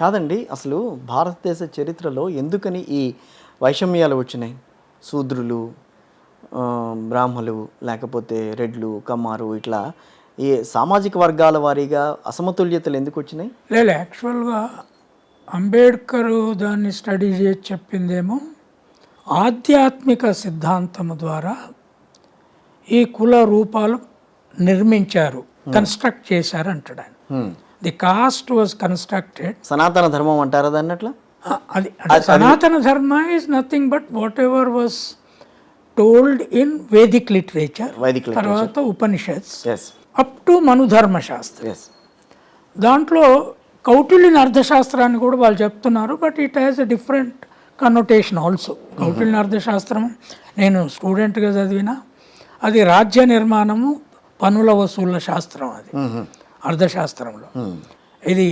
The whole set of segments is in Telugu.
కాదండి. అసలు భారతదేశ చరిత్రలో ఎందుకని ఈ వైషమ్యాలు వచ్చినాయి? శూద్రులు, బ్రాహ్మలు, లేకపోతే రెడ్లు, కమ్మారు ఇట్లా ఈ సామాజిక వర్గాల వారీగా అసమతుల్యతలు ఎందుకొచ్చినాయి? లేదు, యాక్చువల్గా అంబేద్కర్ దాన్ని స్టడీ చేసి చెప్పిందేమో ఆధ్యాత్మిక సిద్ధాంతం ద్వారా ఈ కుల రూపాలు నిర్మించారు, కన్స్ట్రక్ట్ చేశారు అంటాడు ఆయన. The cost was constructed. సనాతన ధర్మం అంటారా దాన్ని అట్లా? అది సనాతన ధర్మ is nothing but what ever was told in Vedic literature, తర్వాత ఉపనిషత్స్ అప్ టు మనుధర్మ శాస్త్రం. దాంట్లో కౌటిల్యుని అర్థశాస్త్రాన్ని కూడా వాళ్ళు చెప్తున్నారు, but it has a different connotation also. కౌటిల్యుని అర్థశాస్త్రం నేను స్టూడెంట్గా చదివిన, అది రాజ్య నిర్మాణము, పన్నుల వసూళ్ల శాస్త్రం. అది అర్థశాస్త్రంలో ఇది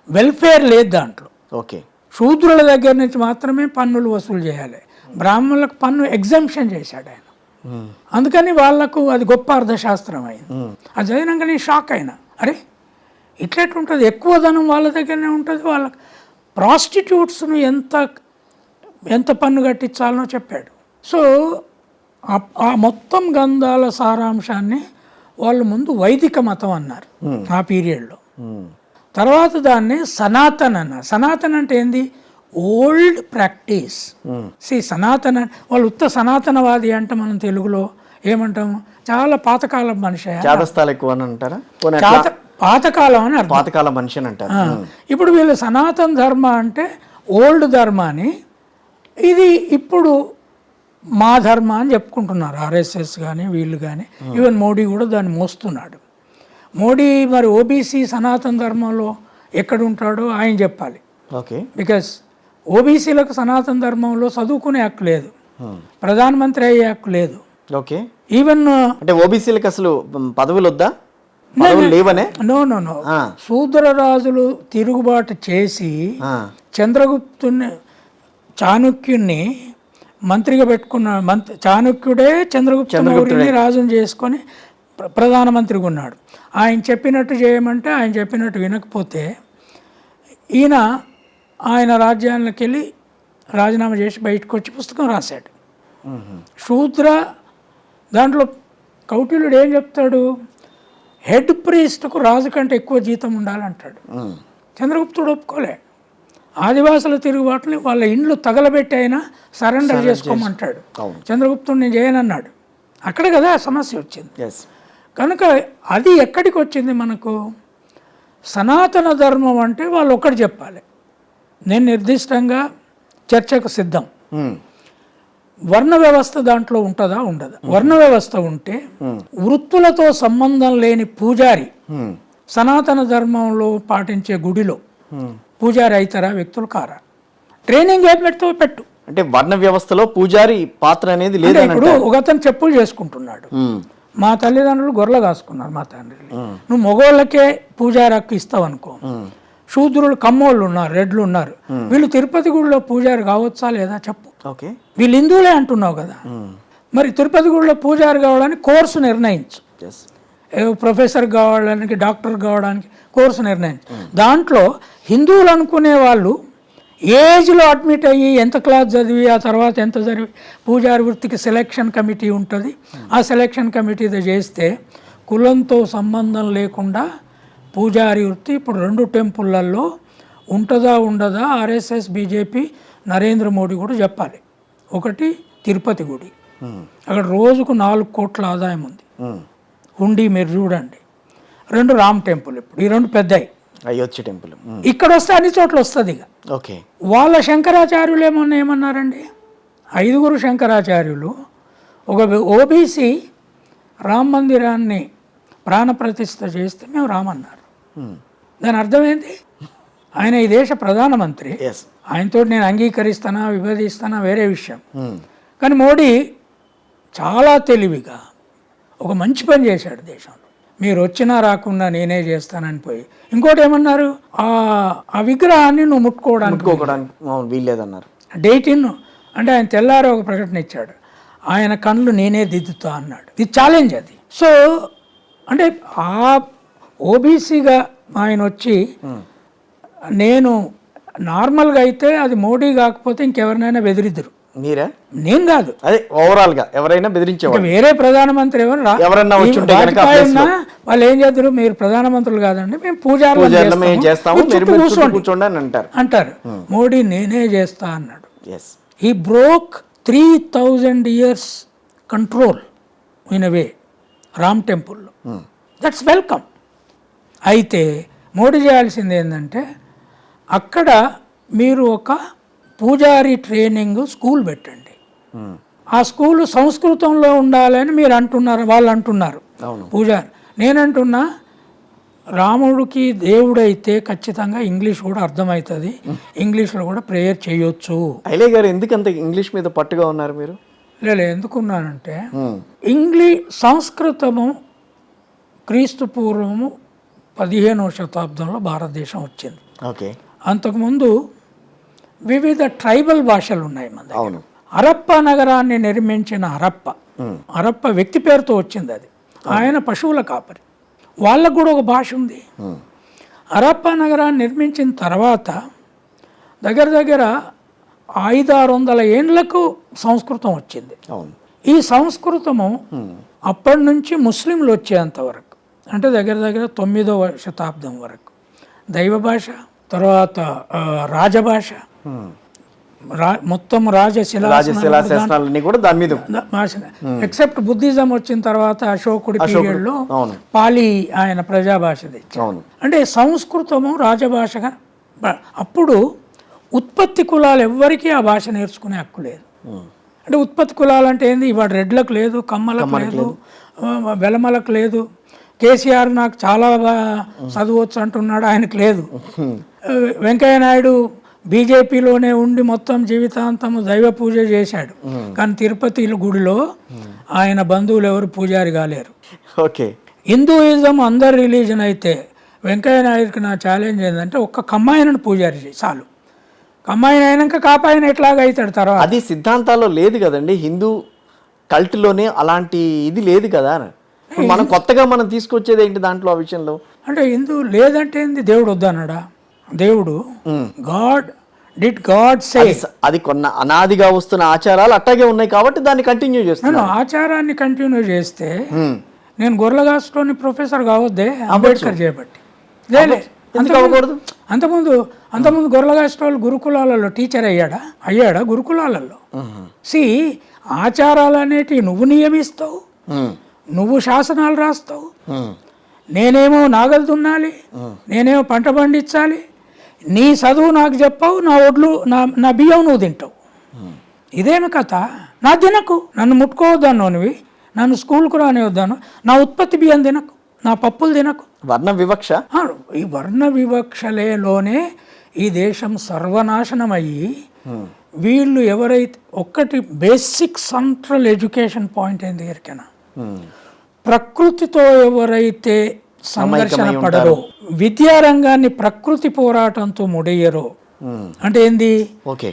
వెల్ఫేర్ లేదు దాంట్లో. ఓకే, శూద్రుల దగ్గర నుంచి మాత్రమే పన్నులు వసూలు చేయాలి, బ్రాహ్మణులకు పన్ను ఎగ్జంప్షన్ చేశాడు ఆయన. అందుకని వాళ్లకు అది గొప్ప అర్థశాస్త్రం అయింది. అది చదివినాక నేను షాక్ అయినా, అరే ఇట్లెట్లుంటుంది, ఎక్కువ ధనం వాళ్ళ దగ్గరనే ఉంటుంది, వాళ్ళకి ప్రాస్టిట్యూట్స్ను ఎంత పన్ను కట్టించాలనో చెప్పాడు. సో ఆ మొత్తం గ్రంథాల సారాంశాన్ని వాళ్ళు ముందు వైదిక మతం అన్నారు ఆ పీరియడ్లో. తర్వాత దాన్ని సనాతన్ అన్నారు. సనాతన్ అంటే ఏంది? Old practice. సనాతన వాళ్ళు ఉత్త సనాతనవాది అంటే మనం తెలుగులో ఏమంటాము, చాలా పాతకాలం మనిషి, పాతకాలం అని అర్థం, పాతకాల మనిషి అని అంటారు. ఇప్పుడు వీళ్ళు సనాతన ధర్మ అంటే ఓల్డ్ ధర్మ అని, ఇది ఇప్పుడు మా ధర్మ అని చెప్పుకుంటున్నారు ఆర్ఎస్ఎస్ కానీ వీళ్ళు కానీ. ఈవెన్ మోడీ కూడా దాన్ని మోస్తున్నాడు. మోడీ మరి ఓబీసీ సనాతన ధర్మంలో ఎక్కడ ఉంటాడో ఆయన చెప్పాలి. ఓకే, బికాస్ ఓబీసీలకు సనాతన ధర్మంలో చదువుకునే హక్కు లేదు, ప్రధానమంత్రి అయ్యే హక్కు లేదు. ఓకే, ఈవెన్ అంటే ఓబీసీలకు అసలు పదవులు వద్దా? నో, శూద్ర రాజులు తిరుగుబాటు చేసి చంద్రగుప్తుని, చాణక్యుని మంత్రిగా పెట్టుకున్నాడు. చాణక్యుడే చంద్రగుప్తుని రాజుని చేసుకొని ప్రధానమంత్రిగా ఉన్నాడు. ఆయన చెప్పినట్టు చేయమంటే ఆయన చెప్పినట్టు వినకపోతే ఆయన రాజ్యానికి వెళ్ళి రాజీనామా చేసి బయటకు వచ్చి పుస్తకం రాశాడు. శూద్ర దాంట్లో కౌటిల్యుడు ఏం చెప్తాడు, హెడ్ ప్రీస్ట్కు రాజు కంటే ఎక్కువ జీతం ఉండాలంటాడు. చంద్రగుప్తుడు ఒప్పుకోలే. ఆదివాసుల తిరుగుబాటుని వాళ్ళ ఇండ్లు తగలబెట్టి అయినా సరెండర్ చేసుకోమంటాడు. చంద్రగుప్తుడు నేను చేయనన్నాడు. అక్కడ కదా సమస్య వచ్చింది. కనుక అది ఎక్కడికి వచ్చింది మనకు? సనాతన ధర్మం అంటే వాళ్ళు ఒక్కటి చెప్పాలి, నేను నిర్దిష్టంగా చర్చకు సిద్ధం. వర్ణ వ్యవస్థ దాంట్లో ఉంటుందా ఉండదా? వర్ణ వ్యవస్థ ఉంటే వృత్తులతో సంబంధం లేని పూజారి సనాతన ధర్మంలో పాటించే గుడిలో పూజారి అవుతారా? వ్యక్తులు కారా? ట్రైనింగ్ ఏం పెడతావు పెట్టు. అంటే వర్ణ వ్యవస్థలో పూజారి పాత్ర అనేది లేదు. ఇప్పుడు ఒక అతను చెప్పులు చేసుకుంటున్నాడు, మా తల్లిదండ్రులు గొర్రెలు కాసుకున్నారు, మా తండ్రి, నువ్వు మగవాళ్ళకే పూజారి హక్కు ఇస్తావు అనుకో. శూద్రులు, కమ్మోళ్ళు ఉన్నారు, రెడ్లు ఉన్నారు, వీళ్ళు తిరుపతి గుడిలో పూజారి కావచ్చా లేదా చెప్పు. వీళ్ళు హిందువులే అంటున్నావు కదా, మరి తిరుపతి గుడిలో పూజారి కావడానికి కోర్సు నిర్ణయించు. ప్రొఫెసర్ కావడానికి, డాక్టర్ కావడానికి కోర్సు నిర్ణయించు. దాంట్లో హిందువులు అనుకునే వాళ్ళు ఏజ్లో అడ్మిట్ అయ్యి ఎంత క్లాస్ చదివి ఆ తర్వాత ఎంత చదివి పూజారి వృత్తికి సెలక్షన్ కమిటీ ఉంటుంది. ఆ సెలక్షన్ కమిటీతో చేస్తే కులంతో సంబంధం లేకుండా పూజారి వృత్తి ఇప్పుడు 2 టెంపుల్లలో ఉంటుందా ఉండదా? ఆర్ఎస్ఎస్, బీజేపీ, నరేంద్ర మోడీ కూడా చెప్పాలి. ఒకటి తిరుపతి గుడి, అక్కడ రోజుకు 4 కోట్ల ఆదాయం ఉంది, హుండీ మీరు చూడండి. 2 రామ్ టెంపుల్, ఇప్పుడు ఈ 2 పెద్దవి. అయోధ్య టెంపుల్ ఇక్కడ వస్తే అన్ని చోట్ల వస్తుంది. ఇక ఓకే, వాళ్ళ శంకరాచార్యులు ఏమన్నారండి, 5 శంకరాచార్యులు ఒక ఓబీసీ రామ మందిరాన్ని ప్రాణప్రతిష్ఠ చేస్తే మేము రామన్నారు. దాని అర్థమైంది, ఆయన ఈ దేశ ప్రధానమంత్రి, ఆయనతో నేను అంగీకరిస్తానా విభజిస్తానా వేరే విషయం. కానీ మోడీ చాలా తెలివిగా ఒక మంచి పని చేశాడు దేశంలో. మీరు వచ్చినా రాకుండా నేనే చేస్తానని పోయి ఇంకోటి ఏమన్నారు, ఆ విగ్రహాన్ని నువ్వు ముట్టుకోవడానికి వీల్లేదన్నారు. డేట్ అంటే ఆయన తెల్లారి ఒక ప్రకటన ఇచ్చాడు, ఆయన కళ్ళు నేనే దిద్దుతా అన్నాడు. ఇది ఛాలెంజ్ అది. సో అంటే ఆ ఓబీసీగా ఆయన వచ్చి నేను నార్మల్గా అయితే అది మోడీ కాకపోతే ఇంకెవరినైనా బెదిరిద్దరు. మీరా? నేను కాదు, అదే ఓవరాల్ గా ఎవరైనా బెదిరించేవాళ్ళు. వేరే ప్రధానమంత్రి ఎవరన్నా వచ్చి ఉంటే గనక ఆ వాజ్పేయి place లో. ఉన్నా వాళ్ళు ఏం చేద్దరు, మీరు ప్రధానమంత్రులు కాదండి, మేము పూజారులు పూజారులు మేము చేస్తాము, మీరు మీరు చుట్టూ మీరు చుట్టూ కూర్చోండి కూర్చోండి అని అంటారు. అంటారు. మోడీ నేనే చేస్తా అన్నాడు. Yes. He broke 3000 years control in a way, Ram టెంపుల్లో. That's welcome. అయితే మోడీ చేయాల్సింది ఏంటంటే అక్కడ మీరు ఒక పూజారి ట్రైనింగ్ స్కూల్ పెట్టండి. ఆ స్కూలు సంస్కృతంలో ఉండాలని మీరు అంటున్నారు, వాళ్ళు అంటున్నారు పూజారి. నేనంటున్నా రాముడికి దేవుడైతే ఖచ్చితంగా ఇంగ్లీష్ కూడా అర్థమవుతుంది, ఇంగ్లీష్లో కూడా ప్రేయర్ చేయొచ్చు. ఐలే గారు ఎందుకంత ఇంగ్లీష్ మీద పట్టుగా ఉన్నారు మీరు? ఎందుకున్నానంటే సంస్కృతము క్రీస్తు పూర్వము 15వ శతాబ్దంలో భారతదేశం వచ్చింది. ఓకే. అంతకుముందు వివిధ ట్రైబల్ భాషలు ఉన్నాయి మన దగ్గర. అవును. హరప్ప నగరాన్ని నిర్మించిన హరప్ప వ్యక్తి పేరుతో వచ్చింది అది. ఆయన పశువుల కాపరి, వాళ్ళకు కూడా ఒక భాష ఉంది. హరప్ప నగరాన్ని నిర్మించిన తర్వాత దగ్గర దగ్గర 500-600 ఏండ్లకు సంస్కృతం వచ్చింది. ఈ సంస్కృతము అప్పటి నుంచి ముస్లింలు వచ్చేంత వరకు, అంటే దగ్గర దగ్గర 9వ శతాబ్దం వరకు దైవ భాష, తర్వాత రాజభాష, మొత్తం రాజశిలాశాసనాలన్నీ కూడా దాని మీద భాష. ఎక్సెప్ట్ బుద్ధిజం వచ్చిన తర్వాత అశోకుడి పీరియడ్లో పాలి ఆయన ప్రజాభాష తెచ్చాడు. అంటే సంస్కృతము రాజభాషగా. అప్పుడు ఉత్పత్తి కులాలు ఎవ్వరికీ ఆ భాష నేర్చుకునే హక్కు లేదు. అంటే ఉత్పత్తి కులాలు అంటే ఏంది, ఇవాళ రెడ్లకు లేదు, కమ్మలకు లేదు, వెలమలకు లేదు. కేసీఆర్ నాకు చాలా చదవచ్చు అంటున్నాడు, ఆయనకు లేదు. వెంకయ్య నాయుడు బీజేపీలోనే ఉండి మొత్తం జీవితాంతం దైవ పూజ చేశాడు, కానీ తిరుపతి గుడిలో ఆయన బంధువులు ఎవరు పూజారి కాలేరు. ఓకే. హిందూయిజం అందరు రిలీజన్ అయితే వెంకయ్య నాయుడుకి నా ఛాలెంజ్ ఏంటంటే ఒక్క కమ్మాయినను పూజారి చేయి చాలు. కమ్మాయిన అయినాక కాపాయన ఎట్లాగా అవుతాడు తర్వాత. అది సిద్ధాంతాల్లో లేదు కదండి, హిందూ కల్ట్లోనే అలాంటి ఇది లేదు కదా. మనం కొత్తగా మనం తీసుకొచ్చేది ఏంటి దాంట్లో ఆ విషయంలో? అంటే హిందూ లేదంటే ఏంది, దేవుడు వద్దన్నాడా? దేవుడు గాడ్ సే, అది కొన్న అనాదిగా వస్తున్న ఆచారాలు అట్టాగే ఉన్నాయి కాబట్టి దాన్ని కంటిన్యూ చేస్తున్నాను. ఆచారాన్ని కంటిన్యూ చేస్తే నేను గొర్రెగాస్ట్లోని ప్రొఫెసర్ కావద్దే అంబేద్కర్ చేయబట్టి. అంతకుముందు గొర్రెగాస్ట్రోలు గురుకులాలలో టీచర్ అయ్యాడా గురుకులాలలో. ఆచారాలు అనేటివి నువ్వు నియమిస్తావు, నువ్వు శాసనాలు రాస్తావు. నేనేమో నాగలు దున్నాలి, నేనేమో పంట పండించాలి, నీ చదువు నాకు చెప్పావు, నా ఒడ్లు నా బియ్యం నువ్వు తింటావు. ఇదేమి కథ? నా తినకు, నన్ను ముట్టుకోవద్దాను, నువ్వు నన్ను స్కూల్కు రానివద్దాను, నా ఉత్పత్తి బియ్యం తినకు, నా పప్పులు తినకు. వర్ణ వివక్ష. ఈ వర్ణ వివక్షలేలోనే ఈ దేశం సర్వనాశనమయ్యి వీళ్ళు ఎవరైతే ఒక్కటి బేసిక్ సెంట్రల్ ఎడ్యుకేషన్ పాయింట్ ఏంది ఎరికైనా, ప్రకృతితో ఎవరైతే సంఘర్షణ పడరో, విద్యారంగాన్ని ప్రకృతి పోరాటంతో ముడియరో, అంటే ఏంది? ఓకే.